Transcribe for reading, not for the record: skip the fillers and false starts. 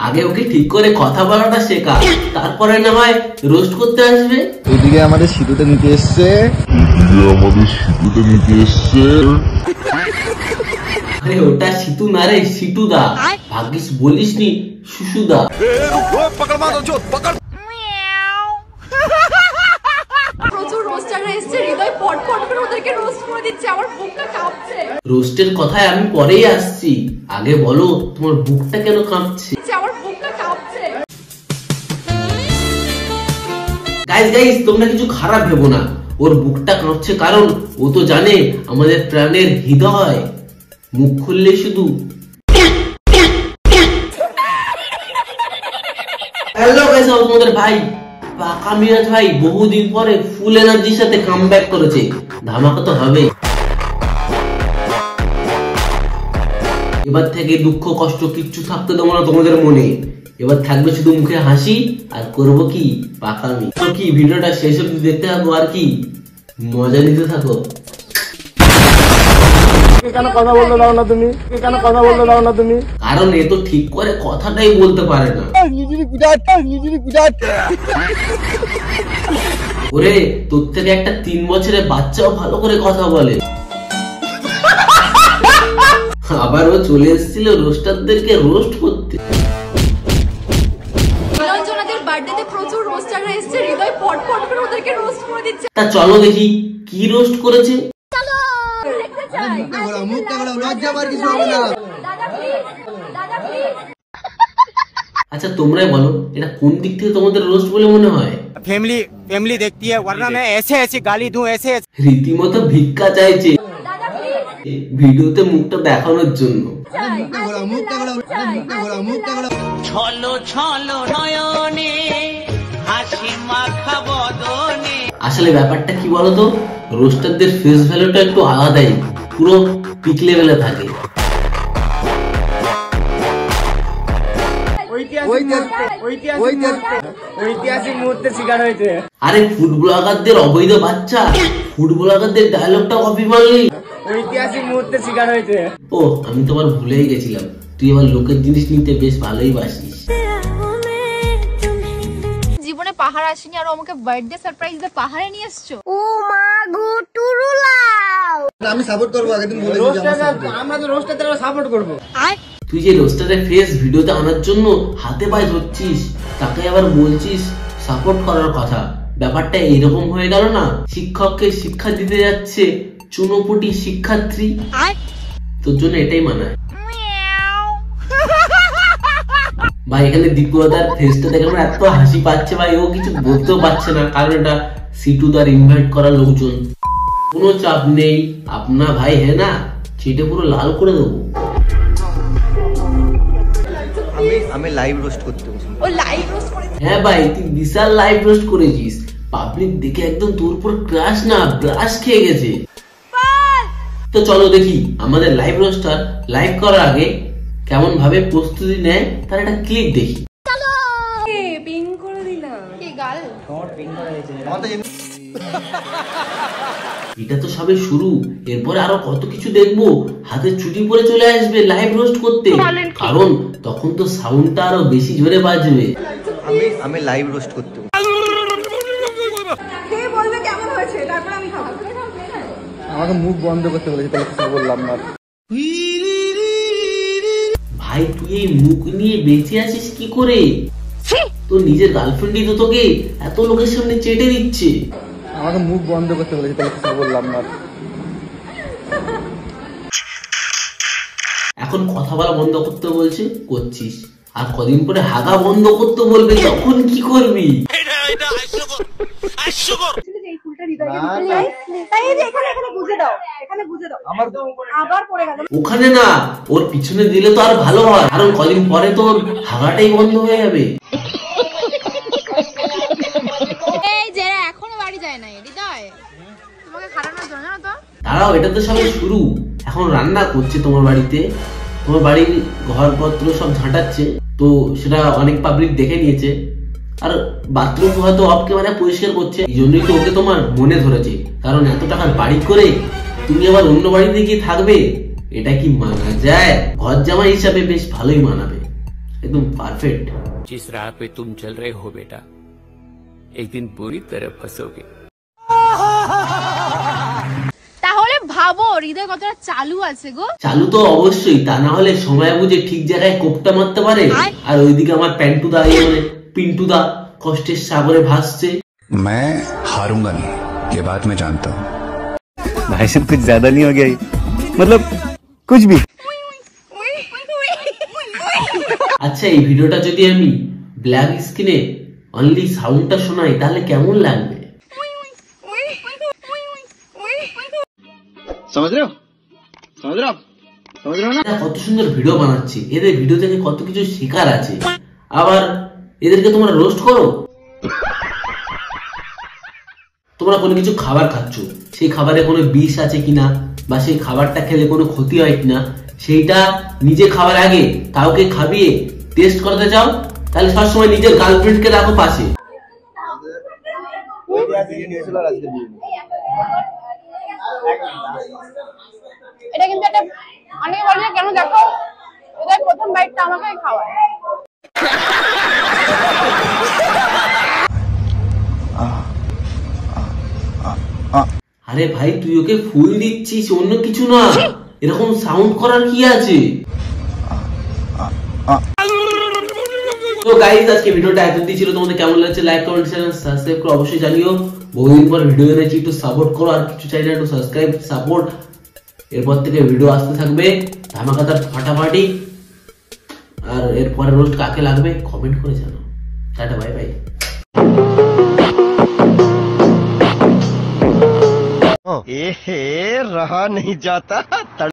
আগে ওকে ঠিক করে কথা বলাটা শেখা, তারপরে না হয় রোস্ট করতে আসবে। এদিকে আমাদের সিটুতে নিতে এসছে, আরে ওটা সিটু না রে, সিটুদা। ভাগ্যিস বলিস নি সুসুদা। রোস্টের কথায় আমি পরেই আসছি, আগে বলো তোমার বুকটা কেন কাঁপছে? গাইস গাইস, তোমরা কিছু খারাপ ভেবো না, ওর বুকটা কাঁপছে কারণ ও তো জানে আমাদের প্রাণের হৃদয় মুখ খুললে শুধু। হ্যালো গাইস, তোমাদের ভাই পাকা মিরাজ ভাই বহুদিন পরে ফুল এনার্জির সাথে কামব্যাক করেছে। ধামাকা তো হবে। এবার থেকে দুঃখ কষ্ট কিচ্ছু থাকতে দেবো না তোমাদের মনে। এবার থাকবে শুধু মুখে হাসি আর করবো কি পাকামি। তো কি ভিডিওটা শেষ অবধি দেখতে থাকো আর কি মজা নিতে থাকো। কারণ এ তো ঠিক করে কথাটাই বলতে পারে না। ওরে তোর থেকে একটা 3 বছরের বাচ্চাও ভালো করে কথা বলে। আবার ও চলে এসেছিল রোস্টারদেরকে রোস্ট করতে। তা চলো দেখি কি রোস্ট করেছে। আচ্ছা তোমরাই বলো, এটা কোন দিক থেকে তোমাদের রোস্ট বলে মনে হয়? फैमिली देखती है, वरना मैं ऐसे ऐसे गाली दूं, ऐसे রীতিমতো ভিক্ষা চাইছে ভিডিওতে মুখটা দেখানোর জন্য। আসলে ব্যাপারটা কি বলতো, রোস্টারদের ফেস ভ্যালুটা একটু আলাদাই, পুরো পিক লেভেলে থাকে। ঐতিহাসিক মুহূর্তে শিকার হয়েছে। আরে ফুড ব্লগারদের অবৈধ বাচ্চা, ফুড ব্লগারদের ডায়লগটা কপি মারলি। ঐতিহাসিক মুহূর্তে শিকার হয়েছে। ও আমি তো আবার ভুলেই গেছিলাম, তুই আবার লোকের জিনিস নিতে বেশ ভালোই বাসিস। জীবনে পাহাড় আসেনি আর আমাকে বার্থডে সারপ্রাইজ দিয়ে পাহাড়ে নিয়ে এসছো। ও মা গো টুরুলাও। আমি সাপোর্ট করব, আগের দিন বলেছি আমরা তো রোস্টারদের সাপোর্ট করব। তুই যে রোস্টারের ফেস ভিডিওতে আনার জন্য হাতে পায়ে ধরছিস, তাকে আবার বলছিস সাপোর্ট করার কথা। ব্যাপারটা এইরকম হয়ে গেল না, শিক্ষককে শিক্ষা দিতে যাচ্ছে চুনোপুটি শিক্ষার্থী। তোর জন্য এটাই মানায় ভাই। এখানে দীপুদার ফেসটা দেখে আমার এত হাসি পাচ্ছে ভাই, ও কিছু বলতেও পারছে না কারণ এটা সিটুদার ইনভাইট করা লোকজন। কোনো চাপ নেই, আপনা ভাই হ্যাঁ না, সেটা পুরো লাল করে দেবো। আমি লাইভ রোস্ট করতে বসি। ও লাইভ রোস্ট করে? হ্যাঁ ভাই, তুই বিশাল লাইভ রোস্ট করেছিস। পাবলিক দেখে একদম তোর উপর ক্রাশ না ব্লাশ খেয়ে গেছে। তো চলো দেখি আমাদের লাইভ রোস্টার লাইভ করার আগে কেমন ভাবে প্রস্তুতি নেয়, তার একটা ক্লিপ দেখি। পিন করে দিলাম। কি গাল? শর্ট পিন করে দিয়েছে। এটা তো সবে শুরু, এরপরে আরো কত কিছু দেখবো। হাতে ছুটি পরে চলে আসবে লাইভ রোস্ট করতে, কারণ তখন তো সাউন্ডটা আরো বেশি জোরে বাজবে। আমি লাইভ রোস্ট করতে বসি। কে বলবে কেমন হয়েছে, তারপর আমি খাবো। আমাকে মুখ বন্ধ করতে বলেছে, তাহলে কিছু বললাম না। ভাই তুই এই মুখ নিয়ে বেঁচে আছিস কি করে? তোর নিজের গার্লফ্রেন্ডই তো তোকে এত লোকের সামনে চেটে দিচ্ছে। আমাকে মুখ বন্ধ করতে বলেছে, তাহলে কিছু বললাম না। এখন কথা বলা বন্ধ করতে বলছে, করছিস, আর কদিন পরে হাগা বন্ধ করতে বলবে, তখন কি করবি? ওখানে না, ওর পিছনে দিলে তো আর ভালো হয়, কারণ কদিন পরে তোর হাগাটাই বন্ধ হয়ে যাবে। এখনো বাড়ি যায় না হৃদয়, তোমাকে খাটানোর জন্য না তো। দাঁড়াও, এটা তো সবে শুরু, এখন রান্না করছে তোমার বাড়িতে। তোমার বাড়ির ঘরপত্র সব ঝাঁটাচ্ছে, তো সেটা অনেক পাবলিক দেখে নিয়েছে। আর বাথরুম হয়তো অফ ক্যামেরা পরিষ্কার করছে, এই জন্যই তো ওকে তোমার মনে ধরেছে, কারণ এত টাকার বাড়ি করে তুমি আবার অন্য বাড়িতে গিয়ে থাকবে, এটা কি মানা যায়? ঘর জামাই হিসাবে বেশ ভালোই মানাবে, একদম পারফেক্ট। जिस राह पे तुम चल रहे हो बेटा, एक दिन बुरी तरह फंसोगे। তাহলে ভাবো হৃদয় কতটা চালু আছে গো। চালু তো অবশ্যই, তা না হলে সময় বুঝে ঠিক জায়গায় কোপটা মারতে পারে। আর ওইদিকে আমার প্যান্টুদা মানে পিন্টুদা কষ্টের সাগরে ভাসছে। मैं हारूंगा नहीं, ये बात मैं जानता हूँ। भाई साहब कुछ ज्यादा नहीं हो गया? मतलब कुछ भी। আচ্ছা, এই ভিডিওটা যদি আমি ব্ল্যাক স্ক্রিনে অনলি সাউন্ডটা শোনাই তাহলে কেমন লাগবে? কত সুন্দর ভিডিও বানাচ্ছে, এদের ভিডিও থেকে কত কিছু শেখার আছে। আবার এদেরকে তোমরা রোস্ট করো। তোমরা কোনো কিছু খাবার খাচ্ছ, সেই খাবারে কোনো বিষ আছে কিনা বা সেই খাবারটা খেলে কোনো ক্ষতি হয় কিনা, সেইটা নিজে খাবার আগে কাউকে খাবিয়ে টেস্ট করতে চাও, তাহলে সবসময় নিজের গার্লফ্রেন্ডকে রাখো পাশে। এটা কিন্তু একটা অনেকে বলে যে কেন দেখো এদের প্রথম বাইটটা আমাকে খাওয়ায়। আরে ভাই, তুই ওকে ফুল দিচ্ছিস, অন্য কিছু না। এরকম সাউন্ড করার কি আছে? তো গাইস, আজকে ভিডিওটা এতদিন ছিল। তোমাদের কেমন লাগছে লাইক কমেন্ট শেয়ার সাবস্ক্রাইব করে অবশ্যই জানিও। বহুদিন পর ভিডিও এনেছি, একটু সাপোর্ট করো। আর কিছু চাইলে একটু সাবস্ক্রাইব সাপোর্ট। এরপর থেকে ভিডিও আসতে থাকবে ধামাকাদার ফাটাফাটি। আর এরপরে রোস্ট কাকে লাগবে কমেন্ট করে জানাও। Tata, bye bye. रहा नहीं जाता।